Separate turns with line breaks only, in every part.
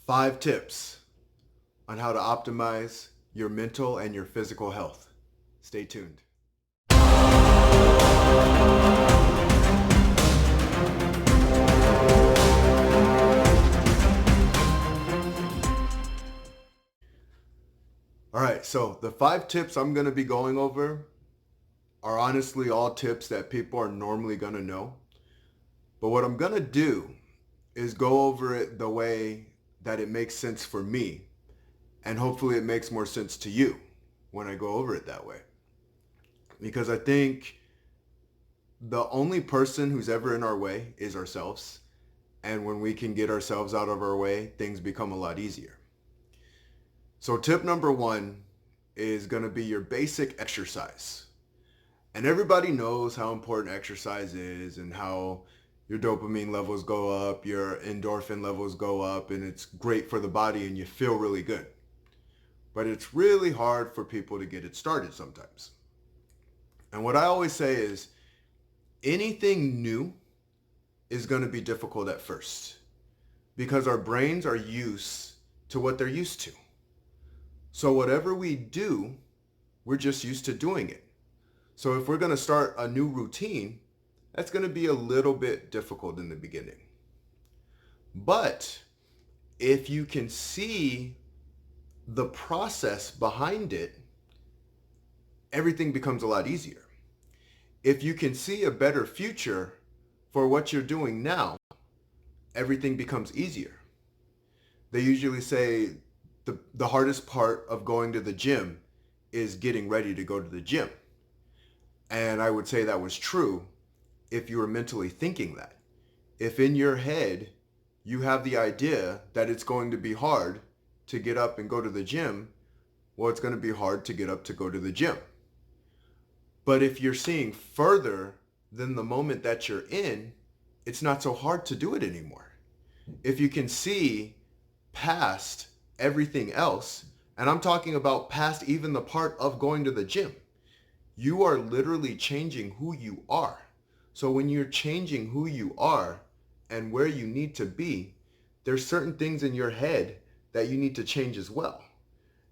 5 tips on how to optimize your mental and your physical health. Stay tuned. All right, so the 5 tips I'm going to be going over are honestly all tips that people are normally going to know. But what I'm going to do is go over it the way that it makes sense for me, and hopefully it makes more sense to you when I go over it that way. Because I think the only person who's ever in our way is ourselves. And when we can get ourselves out of our way, things become a lot easier. So tip number 1 is going to be your basic exercise. And everybody knows how important exercise is and how your dopamine levels go up, your endorphin levels go up, and it's great for the body and you feel really good. But it's really hard for people to get it started sometimes. And what I always say is anything new is going to be difficult at first because our brains are used to what they're used to. So whatever we do, we're just used to doing it. So if we're going to start a new routine, that's going to be a little bit difficult in the beginning. But if you can see the process behind it, everything becomes a lot easier. If you can see a better future for what you're doing now, everything becomes easier. They usually say the hardest part of going to the gym is getting ready to go to the gym. And I would say that was true if you were mentally thinking that. If in your head you have the idea that it's going to be hard to get up and go to the gym, well, it's going to be hard to get up to go to the gym. But if you're seeing further than the moment that you're in, it's not so hard to do it anymore. If you can see past everything else, and I'm talking about past even the part of going to the gym, you are literally changing who you are. So when you're changing who you are and where you need to be, there's certain things in your head that you need to change as well.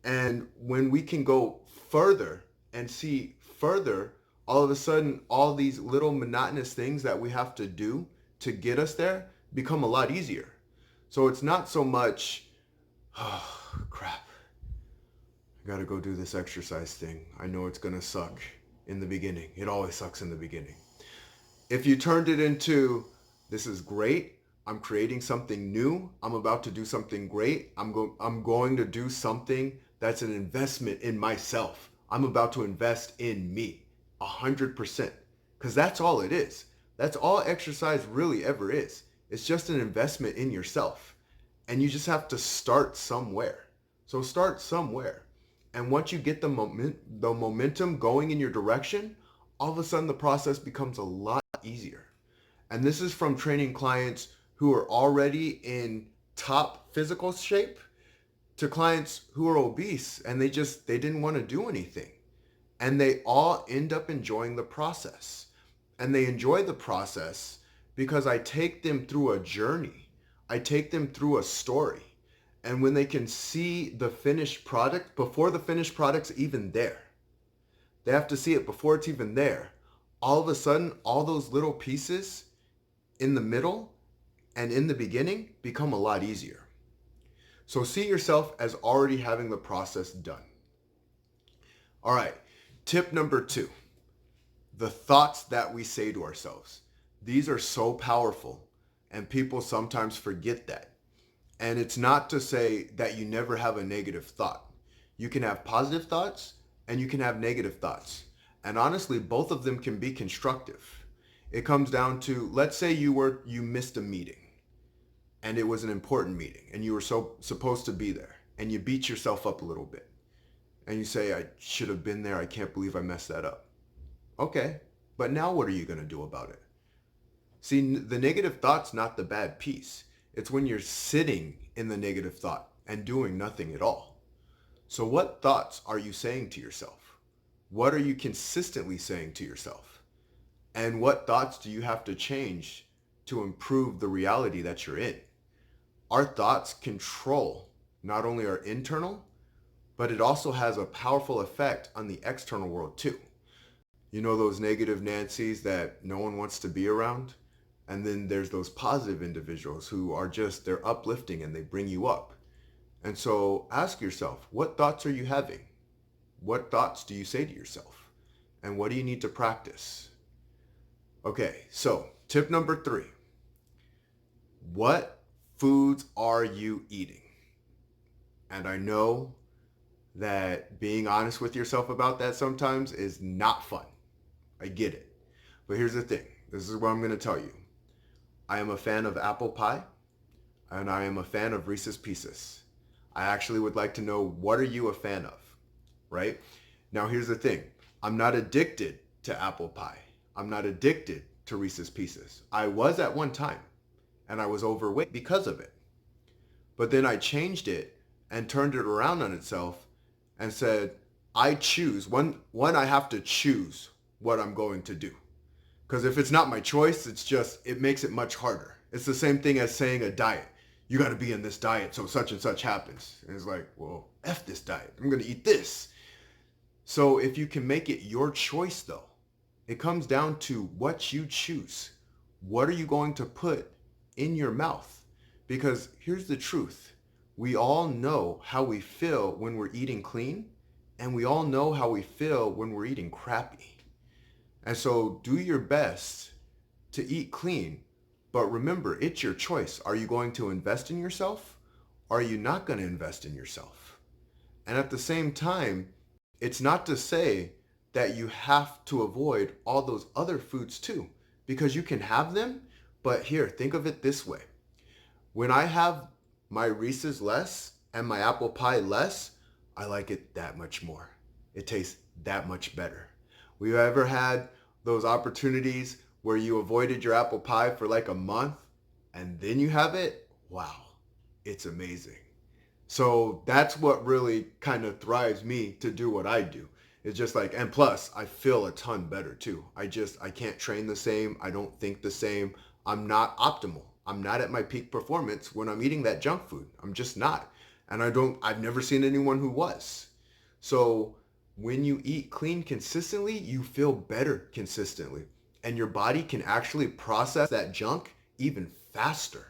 And when we can go further and see further, all of a sudden, all these little monotonous things that we have to do to get us there become a lot easier. So it's not so much, oh, crap, I gotta go do this exercise thing. I know it's gonna suck in the beginning. It always sucks in the beginning. If you turned it into, this is great, I'm creating something new, I'm about to do something great, I'm going to do something that's an investment in myself. I'm about to invest in me 100%, because that's all it is. That's all exercise really ever is. It's just an investment in yourself. And you just have to start somewhere. So start somewhere. And once you get the momentum going in your direction, all of a sudden the process becomes a lot easier. And this is from training clients who are already in top physical shape to clients who are obese and they didn't want to do anything. And they all end up enjoying the process. And they enjoy the process because I take them through a journey. I take them through a story. And when they can see the finished product before the finished product's even there, they have to see it before it's even there. All of a sudden, all those little pieces in the middle and in the beginning become a lot easier. So see yourself as already having the process done. All right, tip number 2, the thoughts that we say to ourselves. These are so powerful and people sometimes forget that. And it's not to say that you never have a negative thought. You can have positive thoughts and you can have negative thoughts. And honestly, both of them can be constructive. It comes down to, let's say you missed a meeting and it was an important meeting and you were supposed to be there and you beat yourself up a little bit and you say, I should have been there. I can't believe I messed that up. Okay, but now what are you going to do about it? See, the negative thought's not the bad piece. It's when you're sitting in the negative thought and doing nothing at all. So what thoughts are you saying to yourself? What are you consistently saying to yourself? And what thoughts do you have to change to improve the reality that you're in? Our thoughts control not only our internal, but it also has a powerful effect on the external world too. You know those negative Nancys that no one wants to be around? And then there's those positive individuals who are just, they're uplifting and they bring you up. And so ask yourself, what thoughts are you having? What thoughts do you say to yourself? And what do you need to practice? Okay, so tip number 3. What foods are you eating? And I know that being honest with yourself about that sometimes is not fun. I get it. But here's the thing. This is what I'm going to tell you. I am a fan of apple pie, and I am a fan of Reese's Pieces. I actually would like to know, what are you a fan of, right? Now, here's the thing. I'm not addicted to apple pie. I'm not addicted to Reese's Pieces. I was at one time, and I was overweight because of it. But then I changed it and turned it around on itself and said, I choose. One, I have to choose what I'm going to do. Because if it's not my choice, it makes it much harder. It's the same thing as saying a diet. You got to be in this diet so such and such happens. And it's like, well, F this diet. I'm going to eat this. So if you can make it your choice, though, it comes down to what you choose. What are you going to put in your mouth? Because here's the truth. We all know how we feel when we're eating clean, and we all know how we feel when we're eating crappy. And so do your best to eat clean, but remember, it's your choice. Are you going to invest in yourself? Or are you not going to invest in yourself? And at the same time, it's not to say that you have to avoid all those other foods too, because you can have them. But here, think of it this way. When I have my Reese's less and my apple pie less, I like it that much more. It tastes that much better. We ever had those opportunities where you avoided your apple pie for like a month and then you have it? Wow, it's amazing. So that's what really kind of thrives me to do what I do. It's just like, and plus I feel a ton better too. I can't train the same. I don't think the same. I'm not optimal. I'm not at my peak performance when I'm eating that junk food. I'm just not. And I've never seen anyone who was. So when you eat clean consistently, you feel better consistently. And your body can actually process that junk even faster.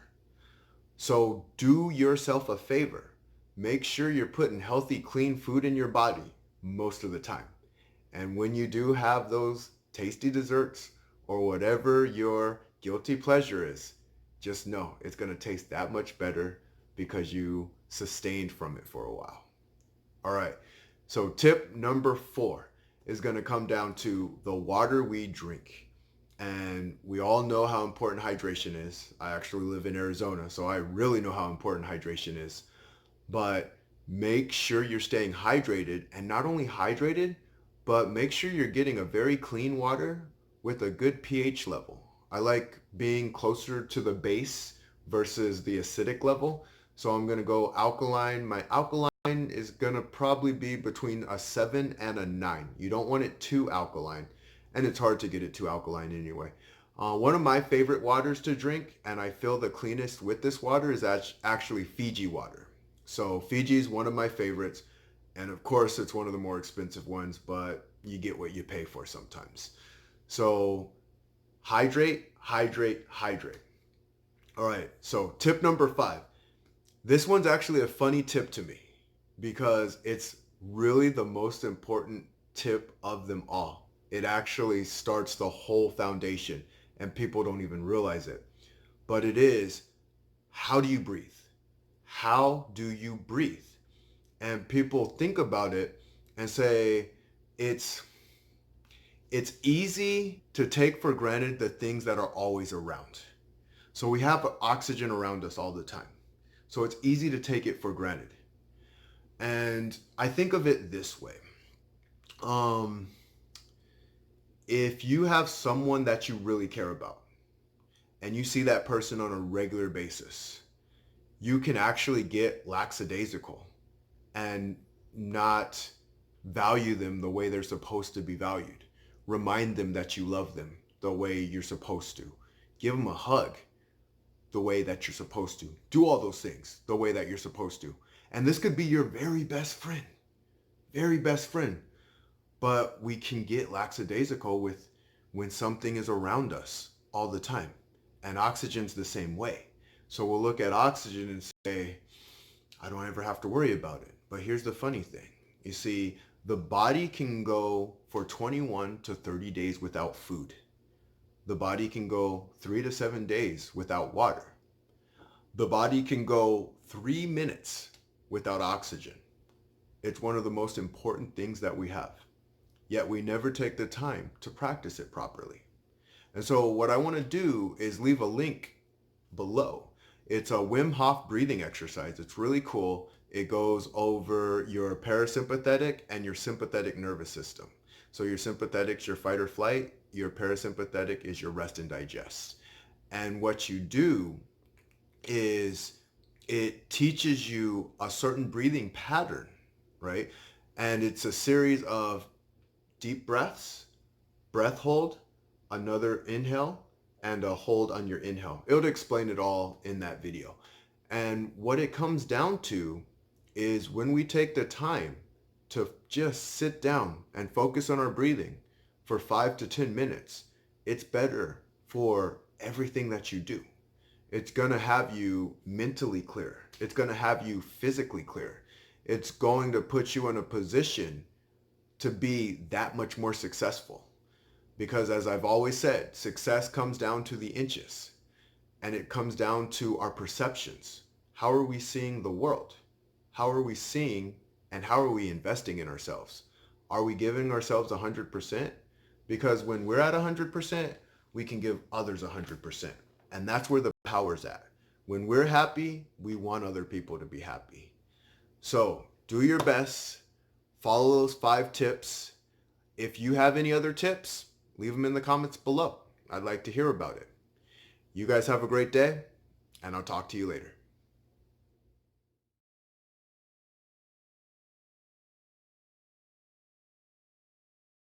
So do yourself a favor. Make sure you're putting healthy, clean food in your body most of the time. And when you do have those tasty desserts or whatever your guilty pleasure is, just know it's going to taste that much better because you sustained from it for a while. All right. So tip number 4 is going to come down to the water we drink. And we all know how important hydration is. I actually live in Arizona, so I really know how important hydration is. But make sure you're staying hydrated, and not only hydrated, but make sure you're getting a very clean water with a good pH level. I like being closer to the base versus the acidic level. So I'm going to go alkaline. My alkaline is going to probably be between a 7 and a 9. You don't want it too alkaline, and it's hard to get it too alkaline anyway. One of my favorite waters to drink, and I feel the cleanest with this water, is actually Fiji water. So Fiji is one of my favorites, and of course it's one of the more expensive ones, but you get what you pay for sometimes. So hydrate, hydrate, hydrate. All right, so tip number 5. This one's actually a funny tip to me because it's really the most important tip of them all. It actually starts the whole foundation and people don't even realize it. But it is, how do you breathe? How do you breathe? And people think about it and say, it's easy to take for granted the things that are always around. So we have oxygen around us all the time. So it's easy to take it for granted. And I think of it this way. If you have someone that you really care about and you see that person on a regular basis, you can actually get lackadaisical and not value them the way they're supposed to be valued. Remind them that you love them the way you're supposed to. Give them a hug. the way that you're supposed to. Do all those things the way that you're supposed to. And this could be your very best friend. Very best friend. But we can get lackadaisical with when something is around us all the time. And oxygen's the same way. So we'll look at oxygen and say, I don't ever have to worry about it. But here's the funny thing. You see, the body can go for 21 to 30 days without food. The body can go 3 to 7 days without water. The body can go 3 minutes without oxygen. It's one of the most important things that we have. Yet we never take the time to practice it properly. And so what I want to do is leave a link below. It's a Wim Hof breathing exercise. It's really cool. It goes over your parasympathetic and your sympathetic nervous system. So your sympathetic is your fight or flight. Your parasympathetic is your rest and digest. And what you do is it teaches you a certain breathing pattern, right? And it's a series of deep breaths, breath hold, another inhale, and a hold on your inhale. It'll explain it all in that video. And what it comes down to is when we take the time to just sit down and focus on our breathing for 5 to 10 minutes, it's better for everything that you do. It's going to have you mentally clear. It's going to have you physically clear. It's going to put you in a position to be that much more successful. Because as I've always said, success comes down to the inches, and it comes down to our perceptions. How are we seeing the world? How are we seeing and how are we investing in ourselves? Are we giving ourselves 100%? Because when we're at 100%, we can give others 100%. And that's where the power's at. When we're happy, we want other people to be happy. So do your best. Follow those 5 tips. If you have any other tips, leave them in the comments below. I'd like to hear about it. You guys have a great day, and I'll talk to you later.